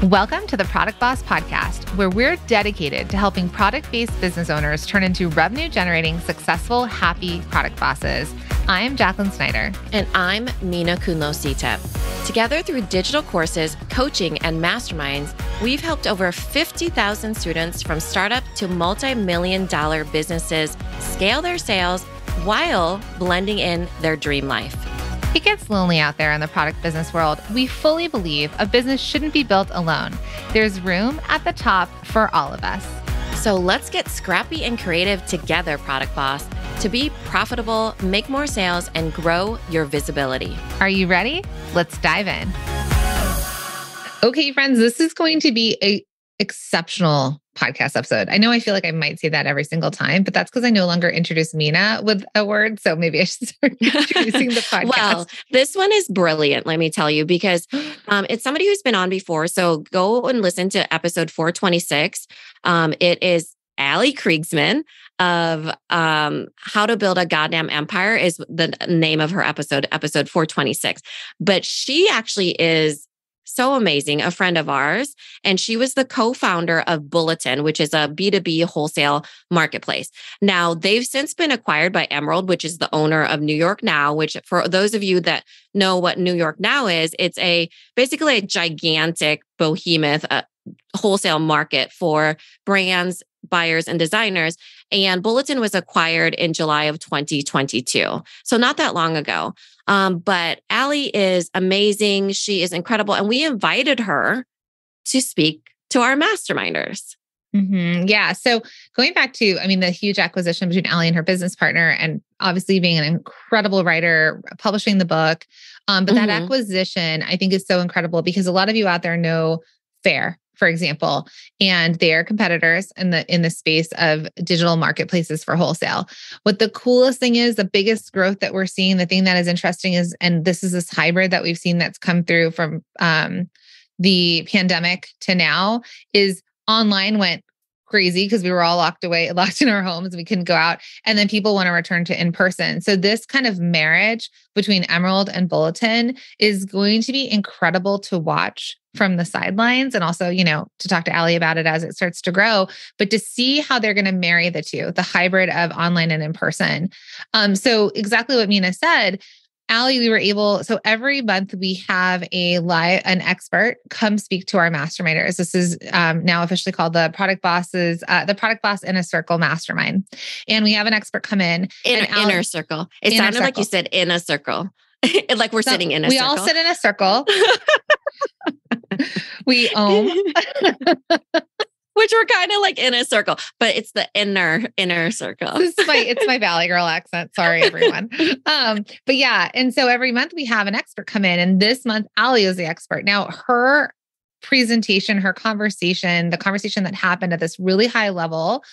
Welcome to the Product Boss Podcast, where we're dedicated to helping product-based business owners turn into revenue-generating, successful, happy product bosses. I'm Jacqueline Snyder. And I'm Mina Kunlo-Sitep. Together through digital courses, coaching, and masterminds, we've helped over 50,000 students from startup to multi-million-dollar businesses scale their sales while blending in their dream life. It gets lonely out there in the product business world. We fully believe a business shouldn't be built alone. There's room at the top for all of us. So let's get scrappy and creative together, Product Boss, to be profitable, make more sales, and grow your visibility. Are you ready? Let's dive in. Okay, friends, this is going to be an exceptional podcast episode. I know I feel like I might say that every single time, but that's because I no longer introduce Mina with a word. So maybe I should start introducing the podcast. Well, this one is brilliant, let me tell you, because it's somebody who's been on before. So go and listen to episode 426. It is Allie Kriegsman of How to Build a Goddamn Empire is the name of her episode 426. But she actually is so amazing, a friend of ours. And she was the co-founder of Bulletin, which is a B2B wholesale marketplace. Now, they've since been acquired by Emerald, which is the owner of New York Now, which for those of you that know what New York Now is, it's basically a gigantic behemoth wholesale market for brands, buyers, and designers. And Bulletin was acquired in July of 2022. So not that long ago. But Allie is amazing. She is incredible. And we invited her to speak to our masterminders. Mm-hmm. Yeah. So going back to, the huge acquisition between Allie and her business partner, and obviously being an incredible writer, publishing the book. But that acquisition, I think, is so incredible because a lot of you out there know Fair, for example, and they are competitors in the space of digital marketplaces for wholesale. What the coolest thing is, the biggest growth that we're seeing, the thing that is interesting is, and this is this hybrid that we've seen that's come through from the pandemic to now, is online went crazy because we were all locked in our homes and we couldn't go out. And then people want to return to in-person. So this kind of marriage between Emerald and Bulletin is going to be incredible to watch from the sidelines, and also, to talk to Allie about it as it starts to grow, but to see how they're going to marry the two, the hybrid of online and in-person. So exactly what Mina said, Allie, so every month we have an expert come speak to our masterminders. This is now officially called the Product Boss in a Circle Mastermind. And we have an expert come in. Inner circle. It sounded like you said in a circle. Like we're sitting in a circle. We all sit in a circle. We own. Which we're kind of like in a circle, but it's the inner circle. It's my Valley Girl accent. Sorry, everyone. But yeah. And so every month we have an expert come in, and this month Allie is the expert. Now her presentation, her conversation, the conversation that happened at this really high level,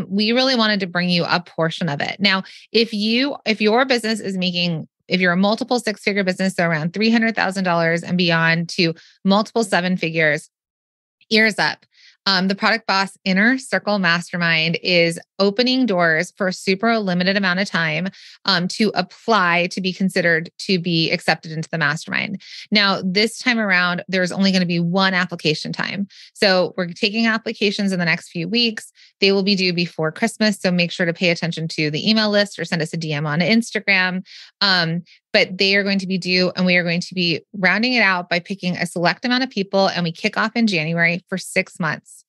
we really wanted to bring you a portion of it. Now, if your business is if you're a multiple six-figure business, so around $300,000 and beyond to multiple seven figures, ears up. The Product Boss Inner Circle Mastermind is opening doors for a super limited amount of time to apply to be considered to be accepted into the mastermind. Now, this time around, there's only going to be one application time. So we're taking applications in the next few weeks. They will be due before Christmas. So make sure to pay attention to the email list or send us a DM on Instagram. But they are going to be due, and we are going to be rounding it out by picking a select amount of people, and we kick off in January for 6 months.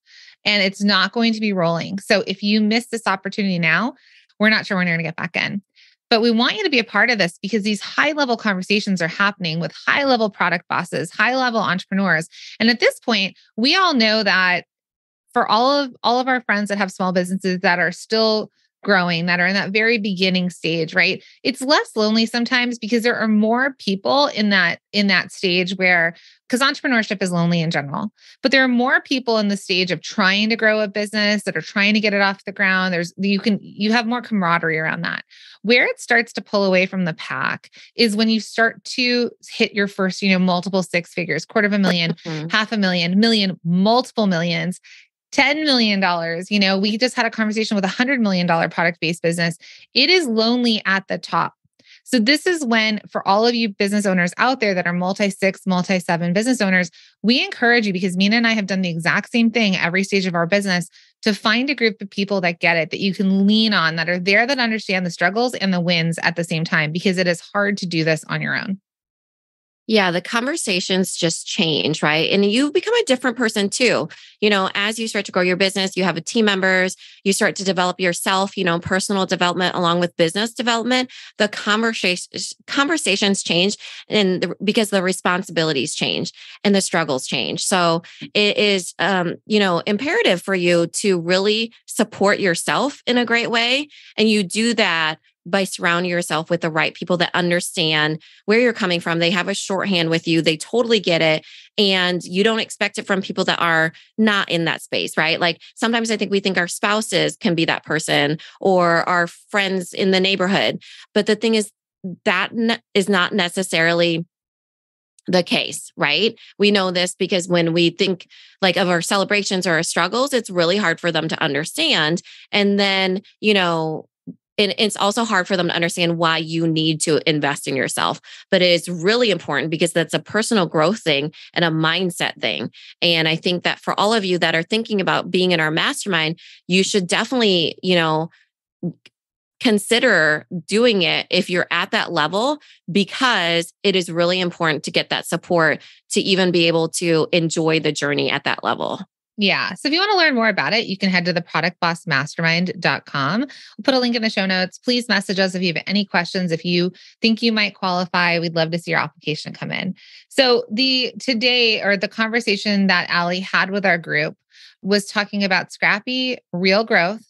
And it's not going to be rolling. So if you miss this opportunity now, we're not sure when you're going to get back in. But we want you to be a part of this because these high-level conversations are happening with high-level product bosses, high-level entrepreneurs. And at this point, we all know that for all of our friends that have small businesses that are still growing, that are in that very beginning stage, right? It's less lonely sometimes because there are more people in that stage because entrepreneurship is lonely in general, but there are more people in the stage of trying to grow a business that are trying to get it off the ground. You have more camaraderie around that. Where it starts to pull away from the pack is when you start to hit your first, multiple six figures, $250,000, $500,000, million, multiple millions. $10 million. We just had a conversation with $100 million product-based business. It is lonely at the top. So this is when, for all of you business owners out there that are multi-6, multi-7 business owners, we encourage you, because Mina and I have done the exact same thing every stage of our business, to find a group of people that get it, that you can lean on, that are there, that understand the struggles and the wins at the same time, because it is hard to do this on your own. Yeah, the conversations just change, right? And you become a different person too. As you start to grow your business, you have team members, you start to develop yourself, personal development along with business development. The conversations change, and because the responsibilities change and the struggles change. So it is, imperative for you to really support yourself in a great way. And you do that by surrounding yourself with the right people that understand where you're coming from. They have a shorthand with you. They totally get it. And you don't expect it from people that are not in that space, right? Like sometimes I think we think our spouses can be that person, or our friends in the neighborhood. But the thing is, that is not necessarily the case, right? We know this because when we think like of our celebrations or our struggles, it's really hard for them to understand. And then, and it's also hard for them to understand why you need to invest in yourself. But it is really important because that's a personal growth thing and a mindset thing. And I think that for all of you that are thinking about being in our mastermind, you should definitely, consider doing it if you're at that level, because it is really important to get that support to even be able to enjoy the journey at that level. Yeah. So if you want to learn more about it, you can head to the productbossmastermind.com. We'll put a link in the show notes. Please message us if you have any questions. If you think you might qualify, we'd love to see your application come in. So the conversation that Allie had with our group was talking about scrappy, real growth,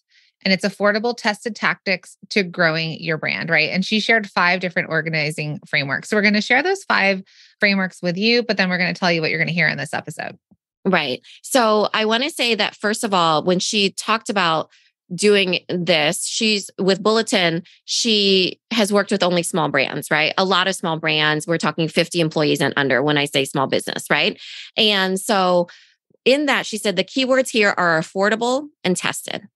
and it's affordable, tested tactics to growing your brand, right? And she shared 5 different organizing frameworks. So we're going to share those 5 frameworks with you, but then we're going to tell you what you're going to hear in this episode. Right. So I want to say that, first of all, when she talked about doing this, she's with Bulletin, she has worked with only small brands, right? A lot of small brands. We're talking 50 employees and under when I say small business, right? And so in that, she said the keywords here are affordable and tested.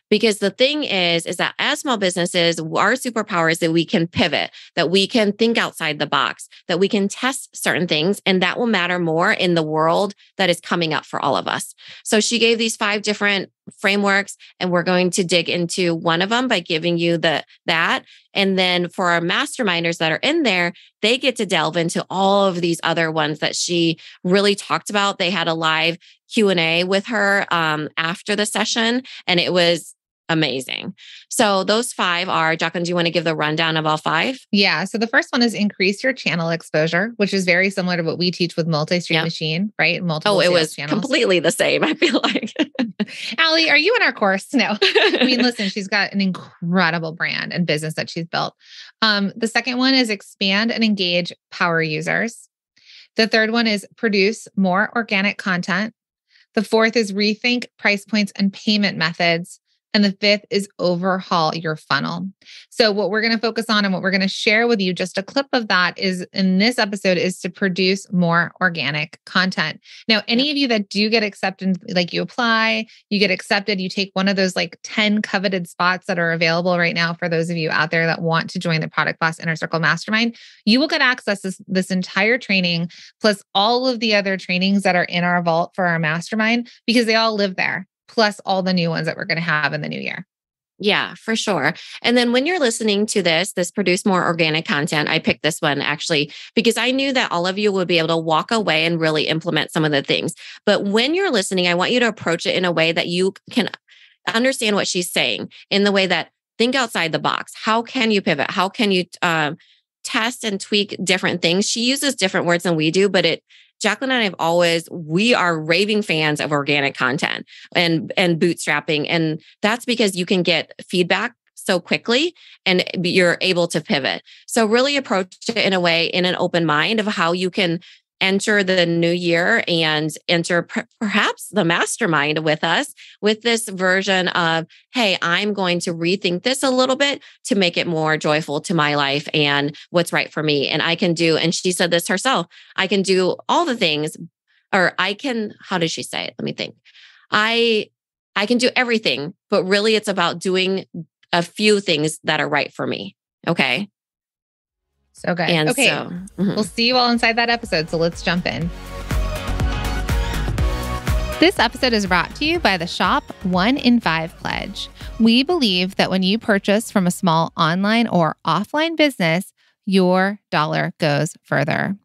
Because the thing is that as small businesses, our superpower is that we can pivot, that we can think outside the box, that we can test certain things, and that will matter more in the world that is coming up for all of us. So she gave these 5 different frameworks, and we're going to dig into one of them by giving you that. And then for our masterminders that are in there, they get to delve into all of these other ones that she really talked about. They had a live Q&A with her after the session, and it was amazing. So those 5 are, Jacqueline, do you want to give the rundown of all 5? Yeah. So the first one is increase your channel exposure, which is very similar to what we teach with multi-stream machine, right? Multiple it sales was channels. Completely the same, I feel like. Allie, are you in our course? No. I mean, listen, she's got an incredible brand and business that she's built. The second one is expand and engage power users. The third one is produce more organic content. The fourth is rethink price points and payment methods. And the fifth is overhaul your funnel. So what we're going to focus on and what we're going to share with you, just a clip of that is in this episode, is to produce more organic content. Now, any of you that do get accepted, like you apply, you get accepted, you take one of those like 10 coveted spots that are available right now for those of you out there that want to join the Product Boss Inner Circle Mastermind, you will get access to this entire training, plus all of the other trainings that are in our vault for our mastermind, because they all live there, plus all the new ones that we're going to have in the new year. Yeah, for sure. And then when you're listening to this produce more organic content, I picked this one actually because I knew that all of you would be able to walk away and really implement some of the things. But when you're listening, I want you to approach it in a way that you can understand what she's saying, in the way that think outside the box. How can you pivot? How can you test and tweak different things? She uses different words than we do, but Jacqueline and I we are raving fans of organic content and bootstrapping. And that's because you can get feedback so quickly and you're able to pivot. So really approach it in a way, in an open mind of how you can enter the new year and enter perhaps the mastermind with us with this version of, hey, I'm going to rethink this a little bit to make it more joyful to my life and what's right for me. And I can do, and she said this herself, I can do all the things, or I can, how did she say it? Let me think. I can do everything, but really it's about doing a few things that are right for me. Okay. So good. And okay. so, We'll see you all inside that episode. So let's jump in. This episode is brought to you by the Shop 1 in 5 Pledge. We believe that when you purchase from a small online or offline business, your dollar goes further.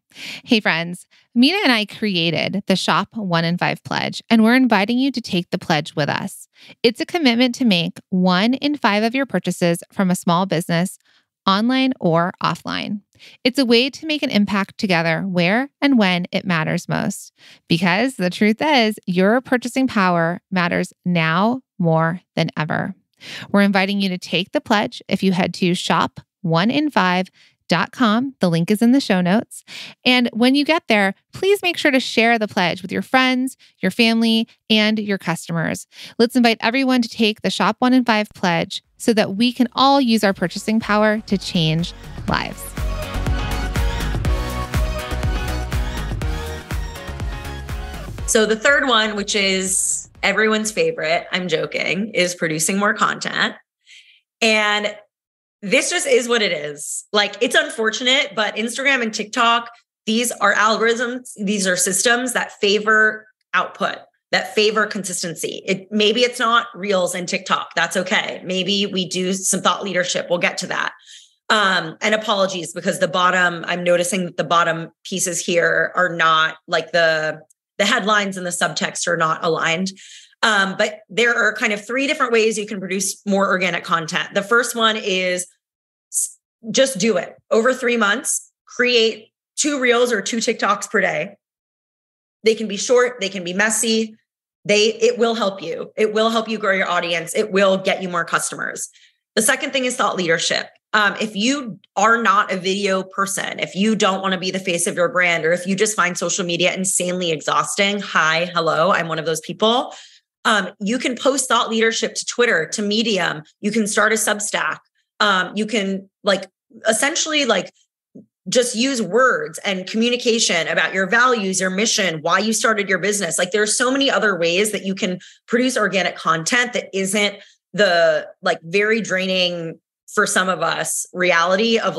Hey friends, Mina and I created the Shop 1 in 5 Pledge, and we're inviting you to take the pledge with us. It's a commitment to make 1 in 5 of your purchases from a small business, online or offline. It's a way to make an impact together where and when it matters most. Because the truth is, your purchasing power matters now more than ever. We're inviting you to take the pledge if you head to shop1in5.com. The link is in the show notes. And when you get there, please make sure to share the pledge with your friends, your family, and your customers. Let's invite everyone to take the Shop 1 in 5 pledge so that we can all use our purchasing power to change lives. So the third one, which is everyone's favorite, I'm joking, is producing more content. And this just is what it is. Like, it's unfortunate, but Instagram and TikTok, these are algorithms. These are systems that favor output, that favor consistency. Maybe it's not Reels and TikTok. That's okay. Maybe we do some thought leadership. We'll get to that. And apologies, because I'm noticing that the bottom pieces here are not like the headlines and the subtext are not aligned. But there are kind of 3 different ways you can produce more organic content. The first one is just do it. Over 3 months, create 2 Reels or 2 TikToks per day. They can be short, they can be messy. It will help you. It will help you grow your audience. It will get you more customers. The second thing is thought leadership. If you are not a video person, if you don't want to be the face of your brand, or if you just find social media insanely exhausting, hello, I'm one of those people. You can post thought leadership to Twitter, to Medium. You can start a Substack. You can essentially just use words and communication about your values, your mission, why you started your business. Like, there are so many other ways that you can produce organic content that isn't the very draining, for some of us, reality of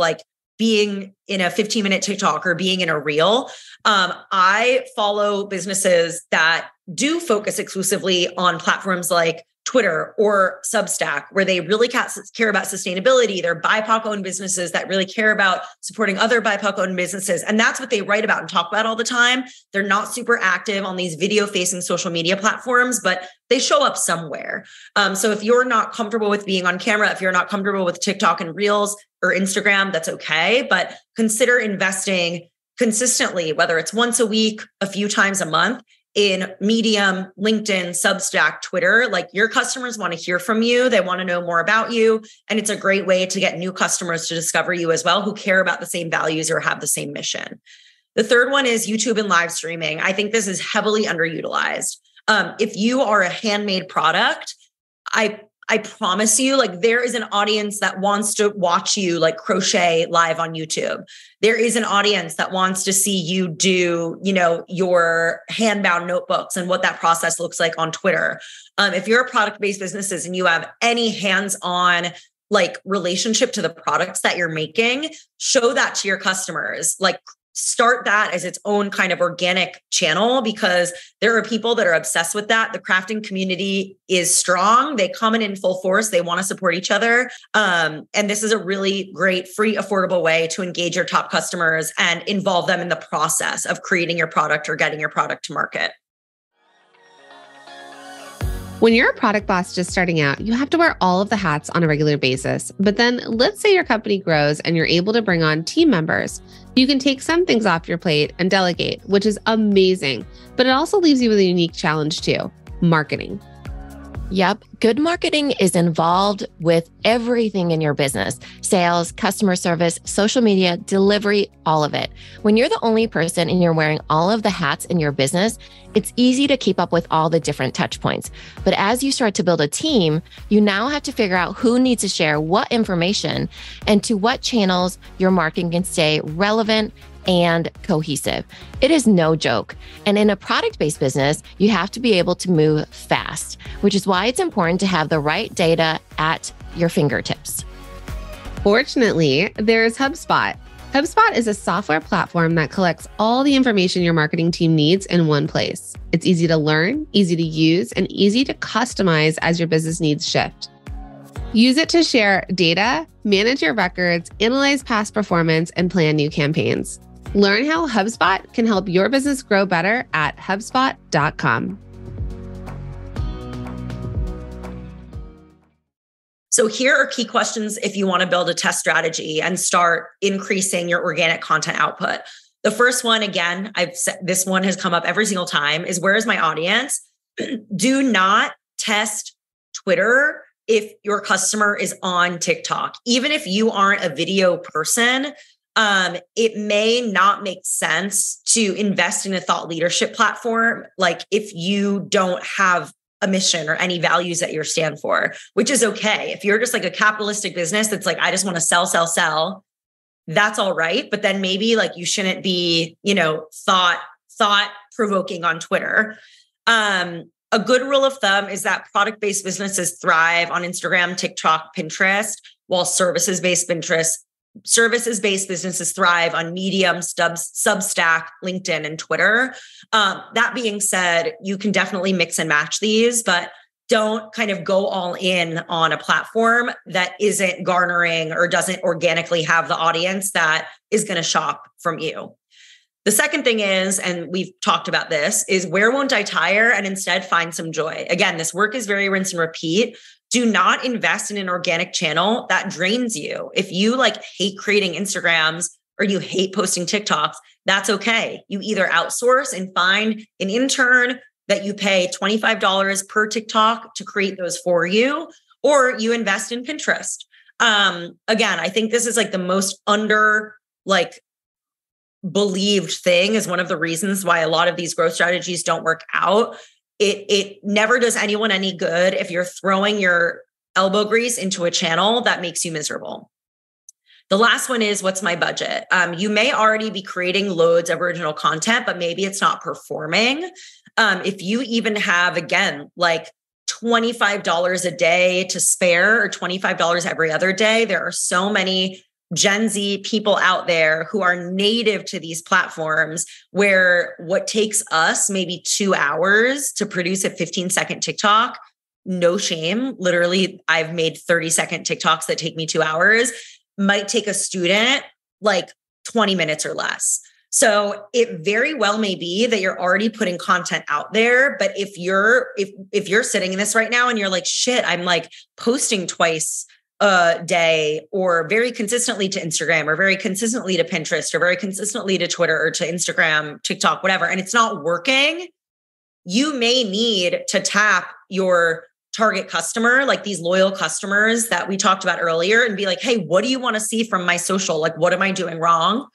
being in a 15-minute TikTok or being in a reel. I follow businesses that do focus exclusively on platforms like Twitter or Substack, where they really care about sustainability. They're BIPOC-owned businesses that really care about supporting other BIPOC-owned businesses. And that's what they write about and talk about all the time. They're not super active on these video-facing social media platforms, but they show up somewhere. So if you're not comfortable with being on camera, if you're not comfortable with TikTok and Reels or Instagram, that's okay. But consider investing consistently, whether it's once a week, a few times a month, in Medium, LinkedIn, Substack, Twitter. Your customers want to hear from you. They want to know more about you. And it's a great way to get new customers to discover you as well, who care about the same values or have the same mission. The third one is YouTube and live streaming. I think this is heavily underutilized. If you are a handmade product, I promise you, there is an audience that wants to watch you crochet live on YouTube. There is an audience that wants to see you do, your handbound notebooks and what that process looks like on Twitter. If you're a product-based businesses and you have any hands-on relationship to the products that you're making, show that to your customers. Start that as its own kind of organic channel, because there are people that are obsessed with that. The crafting community is strong. They come in full force. They want to support each other. And this is a really great, free, affordable way to engage your top customers and involve them in the process of creating your product or getting your product to market. When you're a product boss just starting out, you have to wear all of the hats on a regular basis. But then let's say your company grows and you're able to bring on team members. You can take some things off your plate and delegate, which is amazing. But it also leaves you with a unique challenge too: marketing. Yep. Good marketing is involved with everything in your business: sales, customer service, social media, delivery, all of it. When you're the only person and you're wearing all of the hats in your business, it's easy to keep up with all the different touch points. But as you start to build a team, you now have to figure out who needs to share what information and to what channels your marketing can stay relevant and cohesive. It is no joke. And in a product-based business, you have to be able to move fast, which is why it's important to have the right data at your fingertips. Fortunately, there's HubSpot. HubSpot is a software platform that collects all the information your marketing team needs in one place. It's easy to learn, easy to use, and easy to customize as your business needs shift. Use it to share data, manage your records, analyze past performance, and plan new campaigns. Learn how HubSpot can help your business grow better at HubSpot.com. So here are key questions if you want to build a test strategy and start increasing your organic content output. The first one, again, I've said this one has come up every single time, is where is my audience? Do not test Twitter if your customer is on TikTok. Even if you aren't a video person, it may not make sense to invest in a thought leadership platform. Like if you don't have a mission or any values that you stand for, which is okay. If you're just like a capitalistic business that's like, I just want to sell, that's all right. But then maybe like you shouldn't be, thought provoking on Twitter. A good rule of thumb is that product-based businesses thrive on Instagram, TikTok, Pinterest, while services-based businesses thrive on Medium, Substack, LinkedIn, and Twitter. That being said, you can definitely mix and match these, but don't kind of go all in on a platform that isn't garnering or doesn't organically have the audience that is going to shop from you. The second thing is, and we've talked about this, is where won't I tire and instead find some joy? Again, this work is very rinse and repeat. Do not invest in an organic channel that drains you. If you hate creating Instagrams or you hate posting TikToks, that's okay. You either outsource and find an intern that you pay $25 per TikTok to create those for you, or you invest in Pinterest. Again, I think this is the most believed thing, is one of the reasons why a lot of these growth strategies don't work out. It never does anyone any good if you're throwing your elbow grease into a channel that makes you miserable. The last one is, what's my budget? You may already be creating loads of original content, but maybe it's not performing. If you even have, again, $25 a day to spare or $25 every other day, there are so many Gen Z people out there who are native to these platforms, where what takes us maybe 2 hours to produce a 15-second TikTok, no shame. Literally, I've made 30-second TikToks that take me 2 hours, might take a student 20 minutes or less. So it very well may be that you're already putting content out there. But if you're sitting in this right now and you're like, shit, I'm posting twice a day, or very consistently to Instagram, or very consistently to Pinterest, or very consistently to Twitter, or to Instagram, TikTok, whatever, and it's not working, you may need to tap your target customer, these loyal customers that we talked about earlier, and be like, hey, what do you want to see from my social? What am I doing wrong?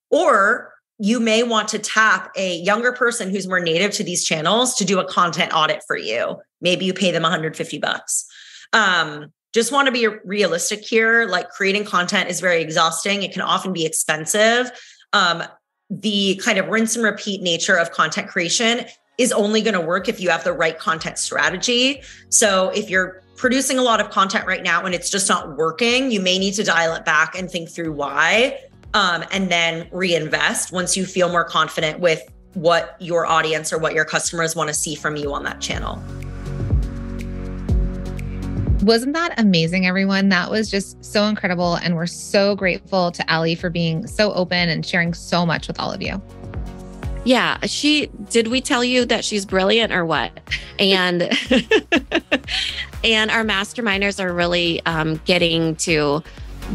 Or you may want to tap a younger person who's more native to these channels to do a content audit for you. Maybe you pay them $150. Just want to be realistic here. Creating content is very exhausting. It can often be expensive. The kind of rinse and repeat nature of content creation is only going to work if you have the right content strategy. So if you're producing a lot of content right now and it's just not working, you may need to dial it back and think through why, and then reinvest once you feel more confident with what your audience or what your customers want to see from you on that channel. Wasn't that amazing, everyone? That was just so incredible. And we're so grateful to Allie for being so open and sharing so much with all of you. Yeah. Did we tell you that she's brilliant or what? And, and our masterminders are really getting to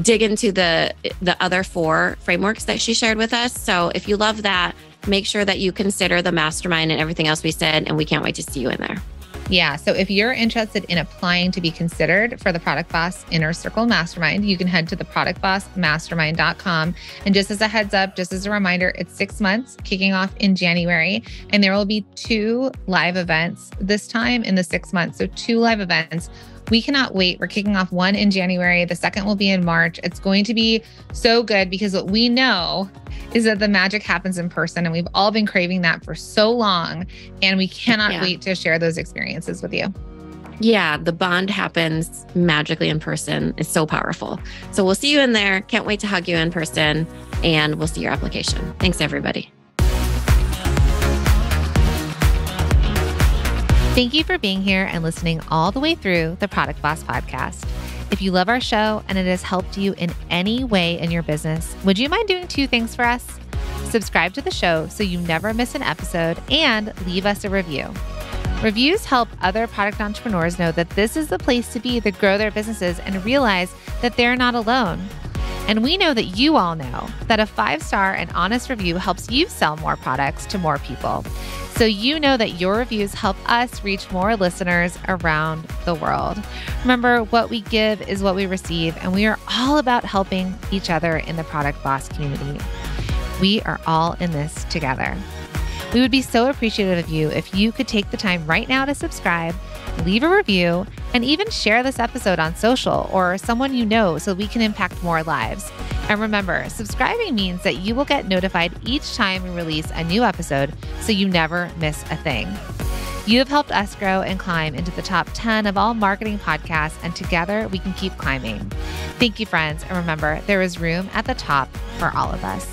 dig into the other 4 frameworks that she shared with us. So if you love that, make sure that you consider the mastermind and everything else we said, and we can't wait to see you in there. Yeah. So if you're interested in applying to be considered for the Product Boss Inner Circle Mastermind, you can head to theproductbossmastermind.com. And just as a heads up, just as a reminder, it's 6 months kicking off in January, and there will be 2 live events this time in the 6 months. So 2 live events. We cannot wait. We're kicking off one in January. The second will be in March. It's going to be so good because what we know is that the magic happens in person, and we've all been craving that for so long, and we cannot wait to share those experiences with you. Yeah, the bond happens magically in person. It's so powerful. So we'll see you in there. Can't wait to hug you in person, and we'll see your application. Thanks, everybody. Thank you for being here and listening all the way through the Product Boss podcast. If you love our show and it has helped you in any way in your business, would you mind doing 2 things for us? Subscribe to the show so you never miss an episode, and leave us a review. Reviews help other product entrepreneurs know that this is the place to be to grow their businesses and realize that they're not alone. And we know that you all know that a 5-star and honest review helps you sell more products to more people. So you know that your reviews help us reach more listeners around the world. Remember, what we give is what we receive, and we are all about helping each other in the Product Boss community. We are all in this together. We would be so appreciative of you if you could take the time right now to subscribe, leave a review, and even share this episode on social or someone you know so we can impact more lives. And remember, subscribing means that you will get notified each time we release a new episode so you never miss a thing. You have helped us grow and climb into the top 10 of all marketing podcasts, and together we can keep climbing. Thank you, friends. And remember, there is room at the top for all of us.